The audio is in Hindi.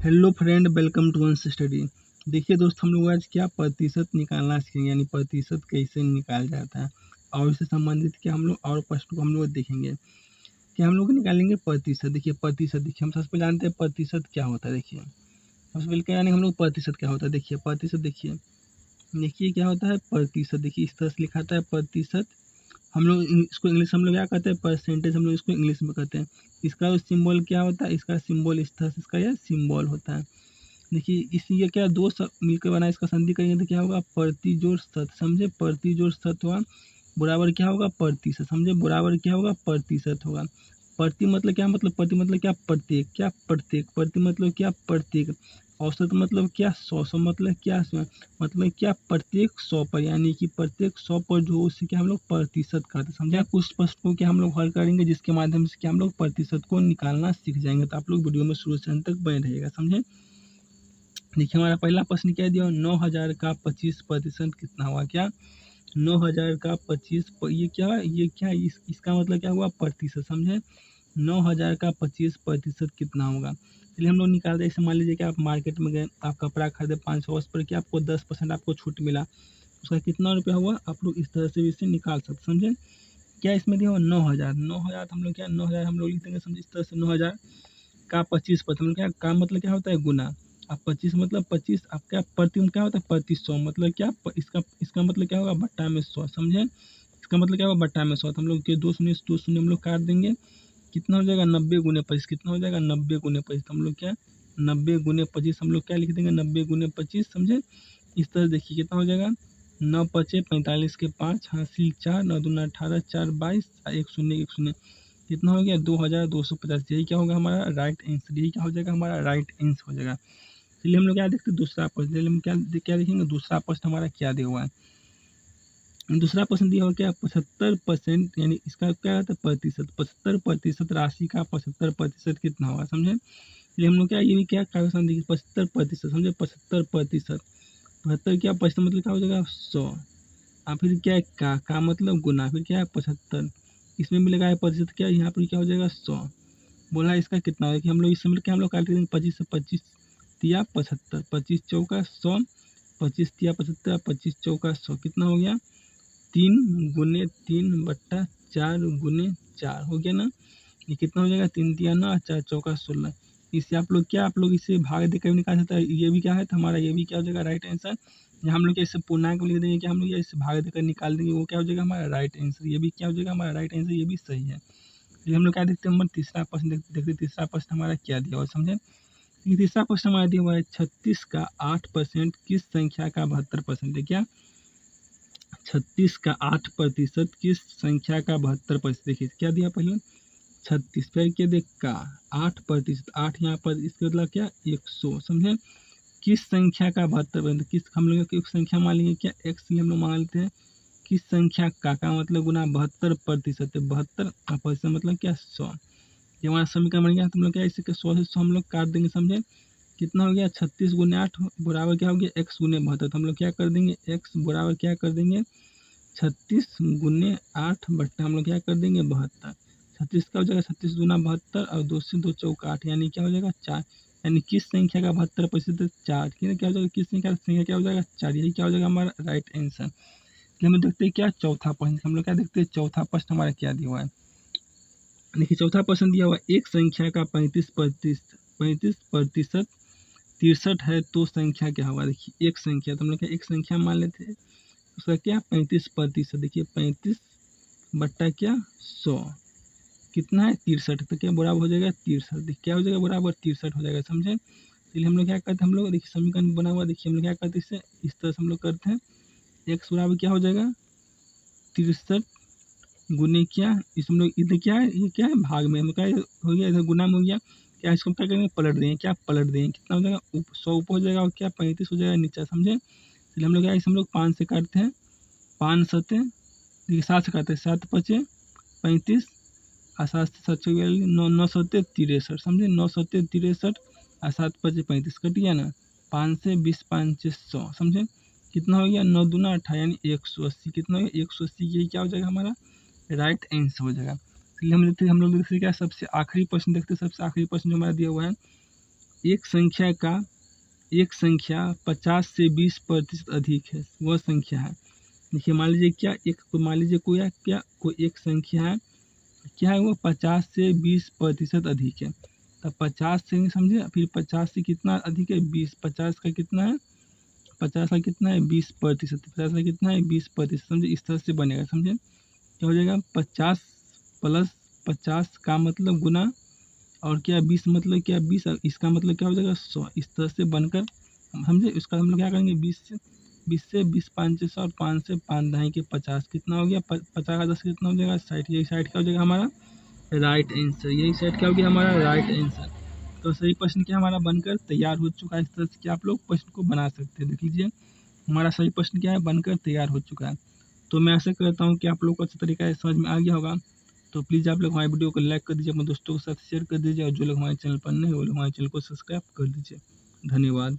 Hello friend, welcome to once study. देखिए दोस्त, हम लोग आज क्या प्रतिशत निकालना सीखेंगे, यानी प्रतिशत कैसे निकाल जाता है और इससे संबंधित क्या हम लोग और प्रश्न को हम लोग देखेंगे कि हम लोग निकालेंगे प्रतिशत। देखिए प्रतिशत, देखिए हम सबसे पहले जानते हैं प्रतिशत क्या होता है। देखिए सबसे पहले क्या जानेंगे हम लोग प्रतिशत क्या होता है। देखिए प्रतिशत, देखिए देखिए क्या होता है प्रतिशत। देखिए इस तरह से लिखा था है प्रतिशत। हम लोग इसको इंग्लिश हम लोग क्या कहते हैं, परसेंटेज हम लोग इसको इंग्लिश में कहते हैं। इसका सिंबल क्या होता है, इसका सिंबल इस तरह से इसका यह सिंबल होता है। देखिए इस ये क्या दो मिलकर बना, इसका संधि करेंगे तो क्या होगा प्रतिजोड़ शत। समझे, प्रतिजोड़ शत हुआ बराबर क्या होगा प्रतिशत। समझे, बराबर क्या होगा प्रतिशत होगा। प्रति मतलब क्या, मतलब प्रति मतलब क्या प्रत्येक, क्या प्रत्येक, प्रति मतलब क्या प्रत्येक। औसत मतलब क्या सौ, सौ मतलब क्या सौ, मतलब क्या प्रत्येक 100 पर, यानी कि प्रत्येक 100 पर जो उससे क्या हम लोग प्रतिशत करते। समझे, कुछ प्रश्न को क्या हम लोग हल करेंगे जिसके माध्यम से क्या हम लोग प्रतिशत को निकालना सीख जाएंगे। तो आप लोग वीडियो में शुरू से अंत तक बने रहिएगा। समझे, देखिए हमारा पहला प्रश्न क्या दिया, 9,000 का 25% कितना हुआ। क्या 9,000 का 25, ये क्या है, ये क्या इसका मतलब क्या हुआ प्रतिशत। समझे, 9,000 का 25% कितना होगा। चलिए हम लोग निकालते हैं। इसे मान लीजिए कि आप मार्केट में गए, आप कपड़ा खरीदे 500 पर, क्या आपको 10% आपको छूट मिला, उसका कितना रुपया हुआ। आप लोग इस तरह से भी इसे निकाल सकते। समझे, क्या इसमें दिया हुआ 9,000, 9,000 हम लोग क्या 9,000 हम लोग लिख देंगे। समझे, इस तरह से 9,000 का 25%, मतलब क्या का मतलब क्या होता है गुना। अब 25 मतलब 25, अब क्या प्रति में क्या होता है प्रति 100, मतलब क्या इसका मतलब क्या होगा बट्टा में 100। समझे, इसका मतलब क्या होगा बट्टा में 100। तो हम लोग के 2 शून्य हम लोग काट देंगे, कितना हो जाएगा 90 गुने 25, कितना हो जाएगा 90 गुने 25। तो हम लोग क्या 90 गुने 25 हम लोग क्या लिख देंगे 90 गुने 25। समझे, इस तरह देखिए कितना हो जाएगा 9 पचे 45 के 5 हासिल 4, 9 दूना 18, 4 22, 1 शून्य कितना हो गया 2,250। यही क्या होगा हमारा राइट आंसर, यही क्या हो जाएगा हमारा राइट आंसर हो जाएगा। चलिए हम लोग क्या देखते हैं दूसरा प्रश्न। चलिए हम क्या देखेंगे दूसरा प्रश्न हमारा क्या दिया हुआ है। दूसरा प्रश्न दिया हुआ क्या 75%, यानी इसका क्या होता है प्रतिशत। 75% राशि का 75% कितना होगा। समझे, चलिए हम लोग क्या ये भी क्या क्वेश्चन देखिए 75%। समझे 75%, 75 क्या 75 मतलब क्या हो जाएगा 100, और फिर क्या है का मतलब गुना, फिर क्या है 75, इसमें मिलेगा प्रतिशत क्या यहाँ पर क्या हो जाएगा 100। बोला इसका कितना है कि हम लोग इस समय क्या हम लोग कैलकुलेट करेंगे 25 से 25 तिया 75, 25 चौका 100, 25 तिया 75, 25 चौका 100 कितना हो गया 3 गुने 3 बट्टा 4 गुने 4 हो गया ना। ये कितना हो जाएगा 3 तिया 9, 4 चौका 16। इससे आप लोग इसे भाग देकर भी निकाल सकते हैं। ये भी क्या है तो हमारा ये भी क्या हो जाएगा राइट आंसर। या हम लोग इसे पूर्णांक में लिख देंगे कि हम लोग इसे भाग देकर निकाल देंगे, वो क्या हो जाएगा हमारा राइट आंसर। ये भी क्या हो जाएगा हमारा राइट आंसर, ये भी सही है। चलिए हम लोग क्या देखते हैं नंबर तीसरा प्रश्न देखते तीसरा प्रश्न हमारा क्या दिया हुआ है। समझे, ये तीसरा प्रश्न हमारा दिया हुआ है 36 का 8% किस संख्या का 72% है। क्या 36 का 8% किस संख्या का 72%। देखिए क्या दिया पहले 36, फिर क्या देख का 8%, 8 यहाँ पर इसके मतलब क्या 100। समझे, किस संख्या का 72%, किस हम लोग एक संख्या मान लेंगे क्या एक्स हम लोग मान लेते हैं। किस संख्या का मतलब गुना 72% है, 72% मतलब क्या 100। ये हमारा समीकरण बन गया। तुम लोग क्या इसे 100 से 100 हम लोग काट देंगे। समझे, कितना हो गया 36 गुने 8 बराबर क्या हो गया एक्स गुने 72। तो हम लोग क्या कर देंगे एक्स बराबर क्या कर देंगे 36 गुने 8 बट्टा हम लोग क्या कर देंगे 72। 36 का हो जाएगा 36 गुना 72 और 2 से 2 चौका 8, यानी क्या हो जाएगा 4। यानी किस संख्या का 72% 4, क्या हो जाएगा किस संख्या क्या हो जाएगा 4। यही क्या हो जाएगा हमारा राइट आंसर। हम देखते हैं क्या चौथा प्रश्न, हम लोग क्या देखते हैं चौथा प्रश्न हमारा क्या दिया हुआ है। देखिए चौथा प्रश्न दिया हुआ है एक संख्या का 35% 63 है तो संख्या क्या होगा। देखिए एक संख्या, तो हम लोग क्या एक संख्या मान लेते हैं, उसका क्या 35%। देखिए 35 बट्टा क्या 100 कितना है 63, तो क्या बराबर हो जाएगा 63। देखिए क्या हो जाएगा बराबर 63 हो जाएगा। समझे, इसलिए हम लोग क्या करते हैं, हम लोग देखिए समीकरण बना हुआ, देखिए हम लोग क्या करते हैं इससे इस तरह से हम लोग करते हैं एक्स बराबर क्या हो जाएगा 63 गुने क्या इसमें लोग इधर क्या है ये क्या है भाग में हम क्या हो गया इधर गुना में हो गया। क्या इसको क्या करेंगे पलट देंगे, क्या पलट देंगे कितना हो जाएगा 100 ऊपर हो जाएगा और क्या 35 हो जाएगा नीचे। समझे, इसलिए हम लोग क्या इसे हम लोग 5 से काटते हैं, 5 सते देखिए 7 से काटते हैं, 7 पचे 35 और 7 से 7 9 9 सते 63। समझे 9 सते 63 और 7 पचे 35 कट गया ना, 5 से 20 5 100। समझे, कितना हो गया 9 दूना 18 यानी 180। कितना हो गया 180, यही क्या हो जाएगा हमारा राइट आंसर हो जाएगा। चलिए हम लोग देखते हैं क्या सबसे आखिरी प्रश्न देखते हैं। सबसे आखिरी प्रश्न जो हमारा दिया हुआ है एक संख्या 50 से 20% अधिक है, वह संख्या है। देखिए मान लीजिए मान लीजिए कोई एक संख्या है, क्या है वो 50 से 20% अधिक है। तब 50 से समझे, फिर 50 से कितना अधिक है 20, 50 का कितना है 20%, 50 का कितना है 20%, समझे इस तरह से बनेगा। समझे क्या हो जाएगा 50 प्लस 50 का मतलब गुना, और क्या 20 मतलब क्या 20, इसका मतलब क्या हो जाएगा 100, इस तरह से बनकर समझे। इसका हम लोग क्या करेंगे 20 5 100 और 5 से 5 दाएँ के 50, कितना हो गया 50 का 10 कितना हो जाएगा 60, यही साइड क्या हो जाएगा हमारा राइट आंसर, यही साइड क्या हो गया हमारा राइट आंसर। तो सही प्रश्न क्या हमारा बनकर तैयार हो चुका है। इस तरह से क्या आप लोग प्रश्न को बना सकते हैं। देख लीजिए हमारा सही प्रश्न क्या है बनकर तैयार हो चुका है। तो मैं आशा करता हूँ कि आप लोग को अच्छा तरीका से समझ में आ गया होगा। तो प्लीज़ आप लोग हमारे वीडियो को लाइक कर दीजिए, अपने दोस्तों के साथ शेयर कर दीजिए, और जो लोग हमारे चैनल पर नए हैं वो लोग हमारे चैनल को सब्सक्राइब कर दीजिए। धन्यवाद।